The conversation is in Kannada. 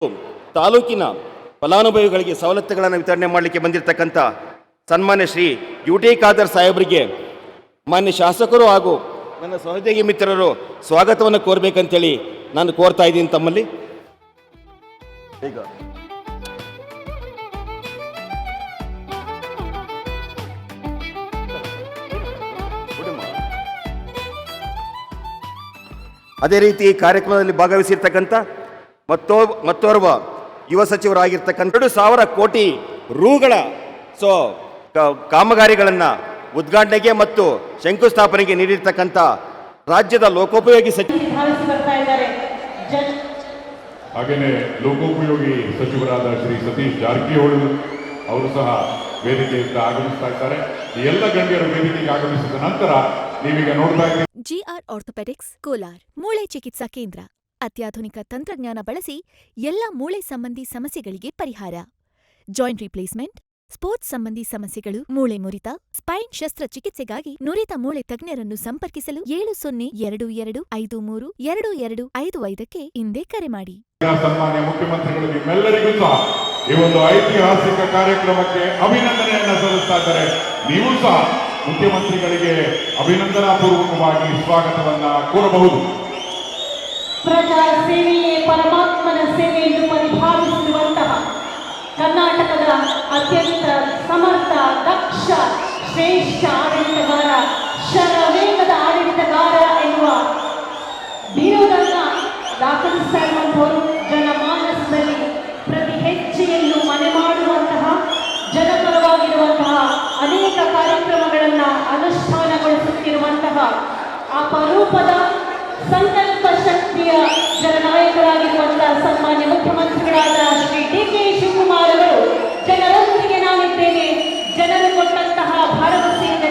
ತಾಲೂಕಿನ ಫಲಾನುಭವಿಗಳಿಗೆ ಸವಲತ್ತುಗಳನ್ನು ವಿತರಣೆ ಮಾಡಲಿಕ್ಕೆ ಬಂದಿರತಕ್ಕಂಥ ಸನ್ಮಾನ್ಯ ಶ್ರೀ ಯುಟಿ ಖಾದರ್ ಸಾಹೇಬರಿಗೆ ಮಾನ್ಯ ಶಾಸಕರು ಹಾಗೂ ನನ್ನ ಸಹೋದ್ಯೋಗಿ ಮಿತ್ರರು ಸ್ವಾಗತವನ್ನು ಕೋರಬೇಕಂತೇಳಿ ನಾನು ಕೋರ್ತಾ ಇದ್ದೀನಿ ತಮ್ಮಲ್ಲಿ. ಈಗ ಅದೇ ರೀತಿ ಈ ಕಾರ್ಯಕ್ರಮದಲ್ಲಿ ಭಾಗವಹಿಸಿರ್ತಕ್ಕಂಥ ಮತ್ತೋರ್ವ ಯುವ ಸಚಿವರಾಗಿರ್ತಕ್ಕಂಥ 2,000 ಕೋಟಿ ರೂಗಳ ಕಾಮಗಾರಿಗಳನ್ನು ಉದ್ಘಾಟನೆಗೆ ಮತ್ತು ಶಂಕುಸ್ಥಾಪನೆಗೆ ನೀಡಿರ್ತಕ್ಕಂಥ ರಾಜ್ಯದ ಲೋಕೋಪಯೋಗಿ ಹಾಗೆಯೇ ಲೋಕೋಪಯೋಗಿ ಸಚಿವರಾದ ಶ್ರೀ ಸತೀಶ್ ಜಾರಕಿಹೊಳಿ ಅವರು ಸಹ ವೇದಿಕೆಯಿಂದ ಆಗಮಿಸ್ತಾ ಇದ್ದಾರೆ. ಈ ಎಲ್ಲ ಗಣ್ಯರು ವೇದಿಕೆಗೆ ಆಗಮಿಸಿದ ನಂತರ ನೀವೀಗ ನೋಡ್ತಾ ಇದ್ದೀರಿ ಜಿಆರ್ ಆರ್ಥೋಪೆಡಿಕ್ಸ್ ಕೋಲಾರ್ ಮೂಳೆ ಚಿಕಿತ್ಸಾ ಕೇಂದ್ರ. ಅತ್ಯಾಧುನಿಕ ತಂತ್ರಜ್ಞಾನ ಬಳಸಿ ಎಲ್ಲ ಮೂಳೆ ಸಂಬಂಧಿ ಸಮಸ್ಯೆಗಳಿಗೆ ಪರಿಹಾರ. ಜಾಯಿಂಟ್ ರಿಪ್ಲೇಸ್ಮೆಂಟ್, ಸ್ಪೋರ್ಟ್ಸ್ ಸಂಬಂಧಿ ಸಮಸ್ಯೆಗಳು, ಮೂಳೆ ಮುರಿತ, ಸ್ಪೈನ್ ಶಸ್ತ್ರಚಿಕಿತ್ಸೆಗಾಗಿ ನುರಿತ ಮೂಳೆ ತಜ್ಞರನ್ನು ಸಂಪರ್ಕಿಸಲು 7022532255ಕ್ಕೆ ಇಂದೇ ಕರೆ ಮಾಡಿ. ಸನ್ಮಾನ್ಯ ಮುಖ್ಯಮಂತ್ರಿಗಳು ನಿಮ್ಮೆಲ್ಲರಿಗೂ ಸಹ ಈ ಒಂದು ಐತಿಹಾಸಿಕ ಕಾರ್ಯಕ್ರಮಕ್ಕೆ ಅಭಿನಂದನೆಯನ್ನ ಸಲ್ಲಿಸ್ತಾ ಇದ್ದಾರೆ. ನೀವು ಸಹ ಮುಖ್ಯಮಂತ್ರಿಗಳಿಗೆ ಅಭಿನಂದನಾ ಪೂರ್ವಕವಾಗಿ ಸ್ವಾಗತವನ್ನ ಕೋರಬಹುದು. ಪ್ರಜಾ ಸೇವೆಯೇ ಪರಮಾತ್ಮನ ಸೇವೆ ಎಂದು ಪರಿಭಾವಿಸಿರುವಂತಹ ಕರ್ನಾಟಕದ ಅತ್ಯಂತ ಸಮರ್ಥ, ದಕ್ಷ, ಶ್ರೇಷ್ಠ ಆಡಳಿತಗಾರ, ಶರವೇಗದ ಆಡಳಿತಗಾರ ಎನ್ನುವ ಬಿರುದನ್ನ ದಾಖಲಿಸ್ತಾ ಇರುವಂತವರು, ಜನಮಾನಸದಲ್ಲಿ ಪ್ರತಿ ಹೆಜ್ಜೆಯಲ್ಲೂ ಮನೆ ಮಾಡುವಂತಹ, ಜನಪರವಾಗಿರುವಂತಹ ಅನೇಕ ಕಾರ್ಯಕ್ರಮಗಳನ್ನ ಅನುಷ್ಠಾನಗೊಳಿಸುತ್ತಿರುವಂತಹ ಅಪರೂಪದ ಸಂಕಲ್ಪ ಶಕ್ತಿಯ ಜನನಾಯಕರಾಗಿರುವಂತಹ ಸನ್ಮಾನ್ಯ ಮುಖ್ಯಮಂತ್ರಿ